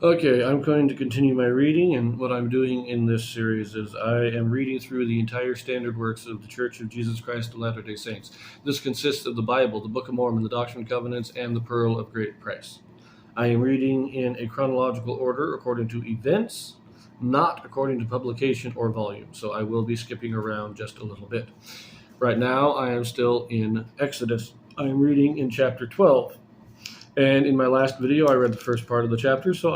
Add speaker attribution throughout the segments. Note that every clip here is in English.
Speaker 1: Okay, I'm going to continue my reading, and what I'm doing in this series is I am reading through the entire standard works of the Church of Jesus Christ of Latter-day Saints. This consists of the Bible, the Book of Mormon, the Doctrine and Covenants, and the Pearl of Great Price. I am reading in a chronological order according to events, not according to publication or volume, so I will be skipping around just a little bit. Right now, I am still in Exodus. I am reading in chapter 12. And in my last video, I read the first part of the chapter, so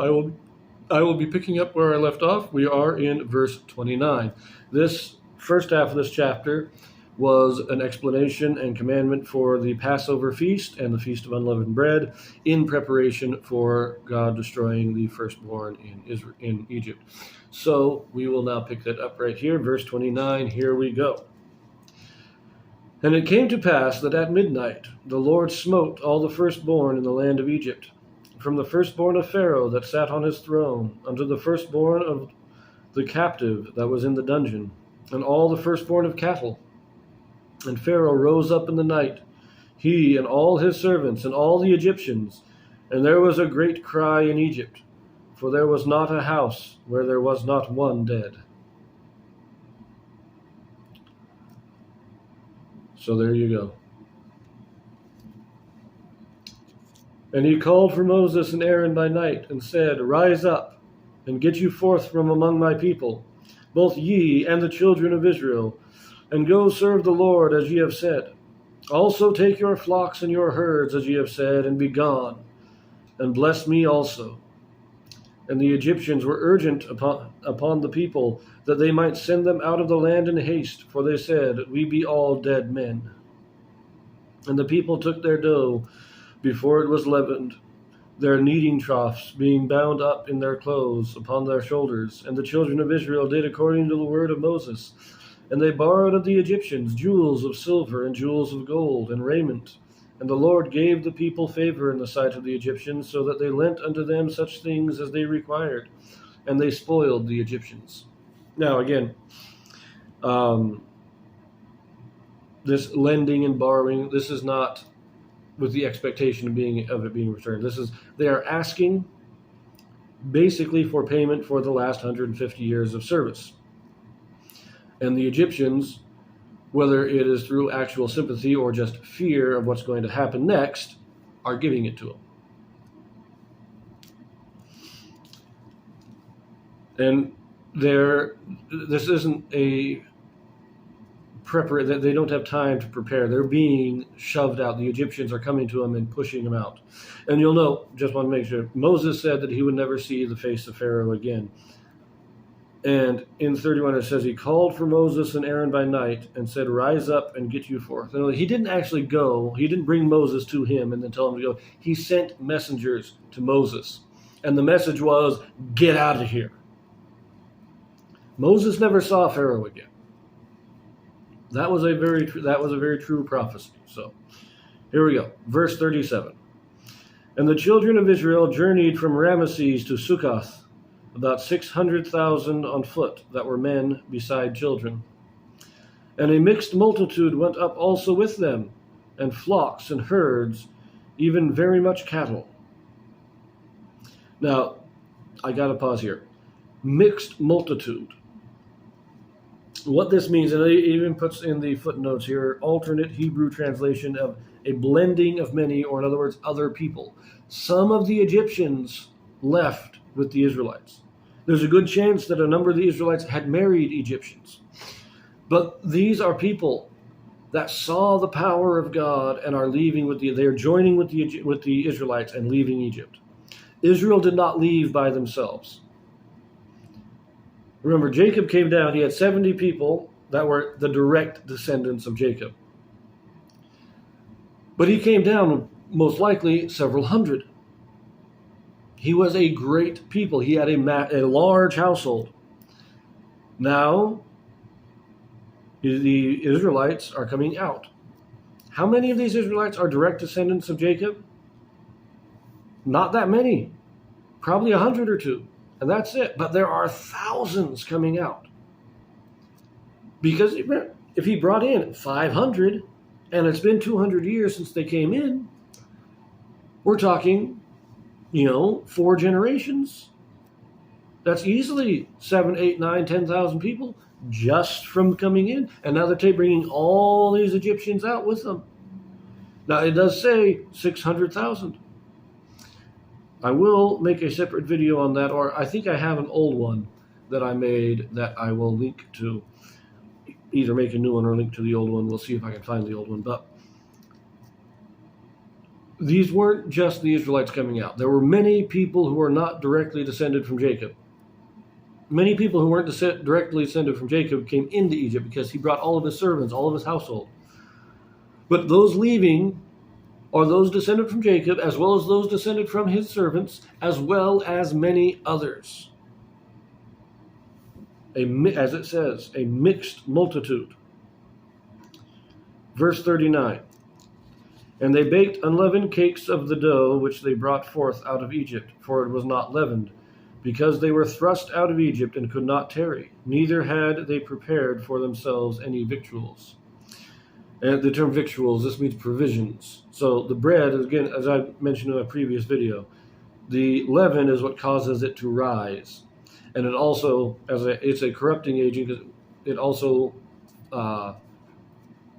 Speaker 1: I will be picking up where I left off. We are in verse 29. This first half of this chapter was an explanation and commandment for the Passover feast and the Feast of Unleavened Bread in preparation for God destroying the firstborn in Egypt. So we will now pick that up right here, verse 29. Here we go. And it came to pass that at midnight the Lord smote all the firstborn in the land of Egypt, from the firstborn of Pharaoh that sat on his throne, unto the firstborn of the captive that was in the dungeon, and all the firstborn of cattle. And Pharaoh rose up in the night, he and all his servants and all the Egyptians, and there was a great cry in Egypt, for there was not a house where there was not one dead. So there you go. And he called for Moses and Aaron by night, and said, Rise up, and get you forth from among my people, both ye and the children of Israel, and go serve the Lord as ye have said. Also take your flocks and your herds as ye have said, and be gone, and bless me also. And the Egyptians were urgent upon the people, that they might send them out of the land in haste, for they said, We be all dead men. And the people took their dough before it was leavened, their kneading troughs being bound up in their clothes upon their shoulders. And the children of Israel did according to the word of Moses. And they borrowed of the Egyptians jewels of silver and jewels of gold and raiment. And the Lord gave the people favor in the sight of the Egyptians, so that they lent unto them such things as they required, and they spoiled the Egyptians. Now again, this lending and borrowing, this is not with the expectation of it being returned. They are asking basically for payment for the last 150 years of service. And the Egyptians, whether it is through actual sympathy or just fear of what's going to happen next, are giving it to them. And this isn't a prepare. They don't have time to prepare. They're being shoved out. The Egyptians are coming to them and pushing them out. And you'll note, just want to make sure, Moses said that he would never see the face of Pharaoh again. And in 31 it says, he called for Moses and Aaron by night and said, Rise up and get you forth. And he didn't actually go. He didn't bring Moses to him and then tell him to go. He sent messengers to Moses. And the message was, get out of here. Moses never saw Pharaoh again. That was a very true prophecy. So here we go. Verse 37. And the children of Israel journeyed from Ramesses to Sukkoth, about 600,000 on foot, that were men beside children. And a mixed multitude went up also with them, and flocks and herds, even very much cattle. Now, I got to pause here. Mixed multitude. What this means, and it even puts in the footnotes here, alternate Hebrew translation of a blending of many, or in other words, other people. Some of the Egyptians left with the Israelites. There's a good chance that a number of the Israelites had married Egyptians. But these are people that saw the power of God and are leaving they're joining with the Israelites and leaving Egypt. Israel did not leave by themselves. Remember, Jacob came down. He had 70 people that were the direct descendants of Jacob. But he came down with most likely several hundred. He was a great people. He had a large household. Now, the Israelites are coming out. How many of these Israelites are direct descendants of Jacob? Not that many. Probably 100 or 2. And that's it. But there are thousands coming out. Because if he brought in 500, and it's been 200 years since they came in, we're talking 4 generations. That's easily 7, 8, 9, 10,000 people just from coming in. And now they're bringing all these Egyptians out with them. Now, it does say 600,000. I will make a separate video on that, or I think I have an old one that I made that I will link to. Either make a new one or link to the old one. We'll see if I can find the old one. But these weren't just the Israelites coming out. There were many people who were not directly descended from Jacob. Many people who weren't directly descended from Jacob came into Egypt because he brought all of his servants, all of his household. But those leaving are those descended from Jacob, as well as those descended from his servants, as well as many others. As it says, a mixed multitude. Verse 39. And they baked unleavened cakes of the dough which they brought forth out of Egypt, for it was not leavened, because they were thrust out of Egypt and could not tarry, neither had they prepared for themselves any victuals. And the term victuals, this means provisions. So the bread, again, as I mentioned in a previous video, the leaven is what causes it to rise. And it also, it's a corrupting agent, because it also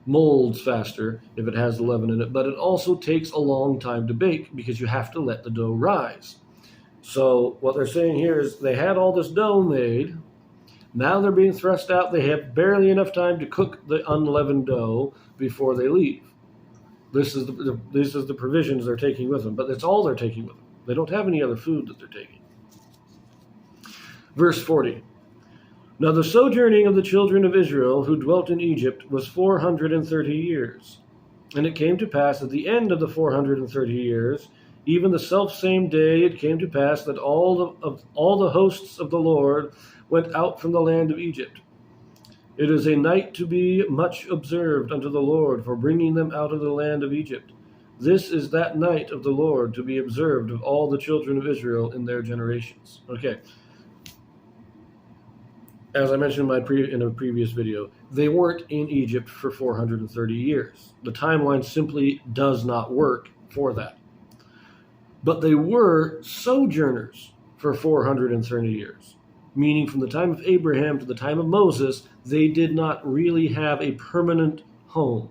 Speaker 1: molds faster if it has the leaven in it. But it also takes a long time to bake because you have to let the dough rise. So what they're saying here is they had all this dough made. Now they're being thrust out. They have barely enough time to cook the unleavened dough before they leave. This is the provisions they're taking with them, but that's all they're taking with them. They don't have any other food that they're taking. Verse 40. Now the sojourning of the children of Israel who dwelt in Egypt was 430 years. And it came to pass at the end of the 430 years, even the selfsame day it came to pass that all the hosts of the Lord went out from the land of Egypt. It is a night to be much observed unto the Lord for bringing them out of the land of Egypt. This is that night of the Lord to be observed of all the children of Israel in their generations. Okay. As I mentioned in a previous video, they weren't in Egypt for 430 years. The timeline simply does not work for that. But they were sojourners for 430 years, meaning from the time of Abraham to the time of Moses, they did not really have a permanent home.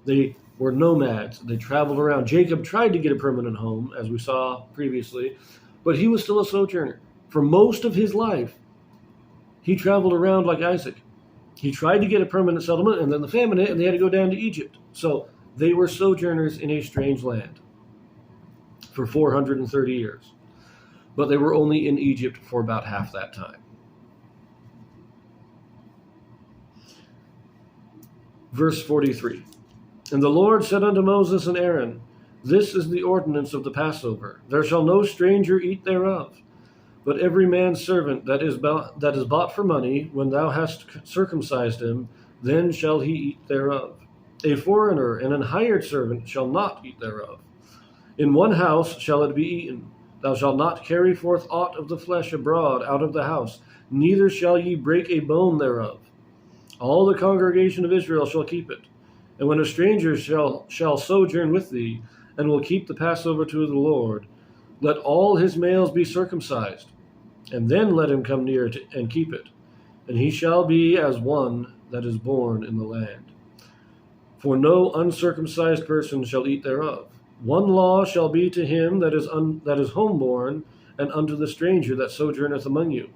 Speaker 1: They were nomads. They traveled around. Jacob tried to get a permanent home, as we saw previously, but he was still a sojourner. For most of his life, he traveled around like Isaac. He tried to get a permanent settlement, and then the famine hit, and they had to go down to Egypt. So they were sojourners in a strange land for 430 years. But they were only in Egypt for about half that time. Verse 43. And the Lord said unto Moses and Aaron, This is the ordinance of the Passover. There shall no stranger eat thereof. But every man's servant that is bought for money, when thou hast circumcised him, then shall he eat thereof. A foreigner and an hired servant shall not eat thereof. In one house shall it be eaten. Thou shalt not carry forth aught of the flesh abroad out of the house, neither shall ye break a bone thereof. All the congregation of Israel shall keep it. And when a stranger shall sojourn with thee, and will keep the Passover to the Lord, let all his males be circumcised, and then let him come near and keep it. And he shall be as one that is born in the land. For no uncircumcised person shall eat thereof. One law shall be to him that is homeborn, and unto the stranger that sojourneth among you.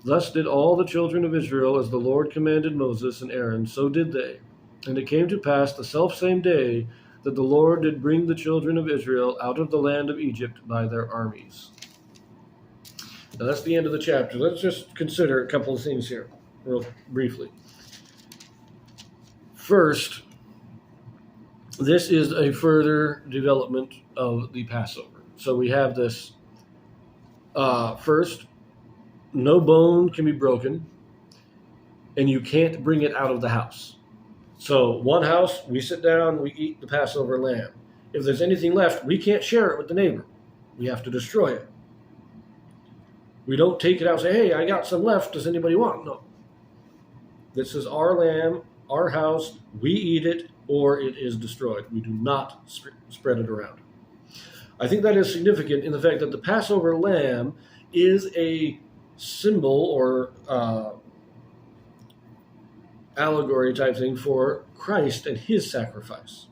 Speaker 1: Thus did all the children of Israel, as the Lord commanded Moses and Aaron, so did they. And it came to pass the selfsame day that the Lord did bring the children of Israel out of the land of Egypt by their armies. Now that's the end of the chapter. Let's just consider a couple of things here, real briefly. First, this is a further development of the Passover. So we have this, first, no bone can be broken, and you can't bring it out of the house. So one house, we sit down, we eat the Passover lamb. If there's anything left, we can't share it with the neighbor. We have to destroy it. We don't take it out and say, hey, I got some left. Does anybody want? No. This is our lamb, our house. We eat it, or it is destroyed. We do not spread it around. I think that is significant in the fact that the Passover lamb is a symbol or allegory type thing for Christ and his sacrifice.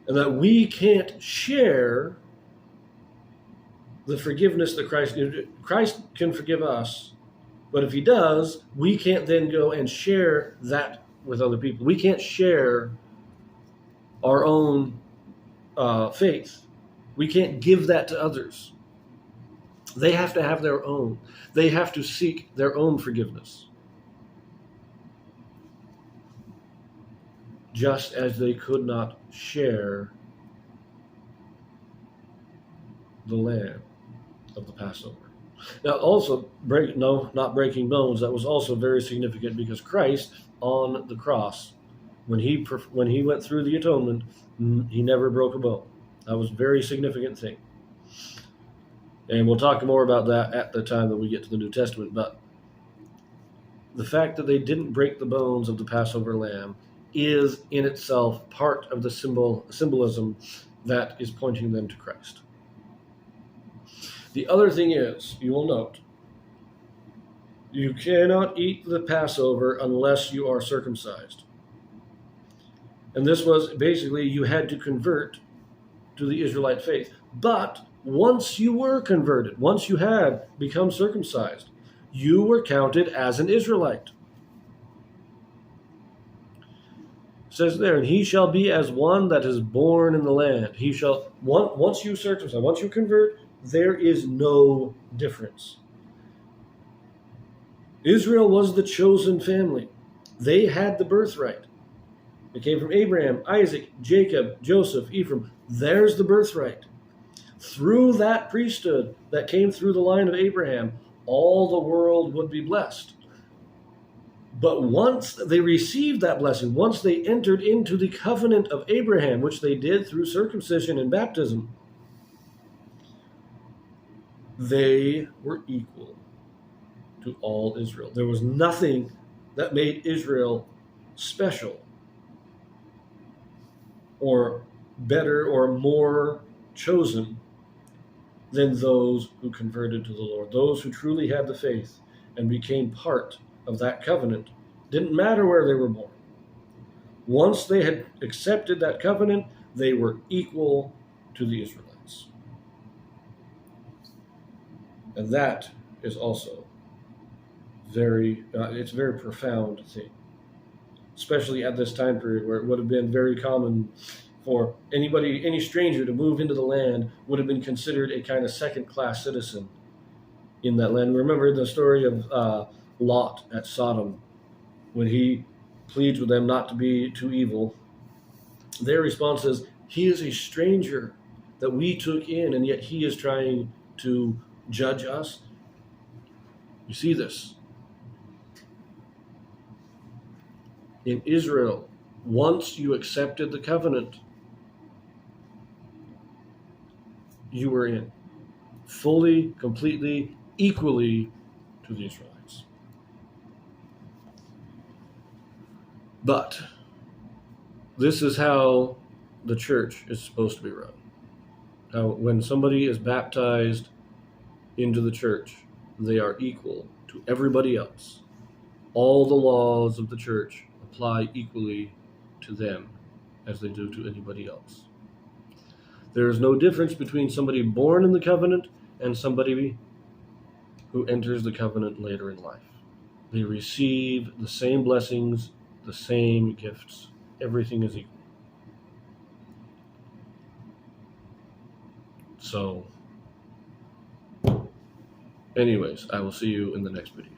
Speaker 1: And that we can't share the forgiveness that Christ can forgive us, but if he does, we can't then go and share that with other people. We can't share our own faith. We can't give that to others. They have to have their own. They have to seek their own forgiveness. Just as they could not share the lamb of the Passover. Now, also, not breaking bones, that was also very significant because Christ on the cross, when he went through the atonement, he never broke a bone. That was a very significant thing. And we'll talk more about that at the time that we get to the New Testament. But the fact that they didn't break the bones of the Passover lamb is in itself part of the symbolism that is pointing them to Christ. The other thing is, you will note, you cannot eat the Passover unless you are circumcised. And this was basically, you had to convert to the Israelite faith. But once you were converted, once you had become circumcised, you were counted as an Israelite. It says there, and he shall be as one that is born in the land. He shall, once you circumcise, once you convert, there is no difference. Israel was the chosen family. They had the birthright. It came from Abraham, Isaac, Jacob, Joseph, Ephraim. There's the birthright. Through that priesthood that came through the line of Abraham, all the world would be blessed. But once they received that blessing, once they entered into the covenant of Abraham, which they did through circumcision and baptism, they were equal to all Israel. There was nothing that made Israel special or better or more chosen than those who converted to the Lord. Those who truly had the faith and became part of that covenant. Didn't matter where they were born. Once they had accepted that covenant, they were equal to the Israelites. And that is also it's a very profound thing, especially at this time period where it would have been very common for any stranger to move into the land would have been considered a kind of second-class citizen in that land. Remember the story of Lot at Sodom, when he pleads with them not to be too evil. Their response is, he is a stranger that we took in, and yet he is trying to judge us. You see this. In Israel, once you accepted the covenant, you were in fully, completely, equally to the Israelites. But this is how the church is supposed to be run. Now, when somebody is baptized into the church, they are equal to everybody else. All the laws of the church apply equally to them as they do to anybody else. There is no difference between somebody born in the covenant and somebody who enters the covenant later in life. They receive the same blessings, the same gifts. Everything is equal. So, anyways, I will see you in the next video.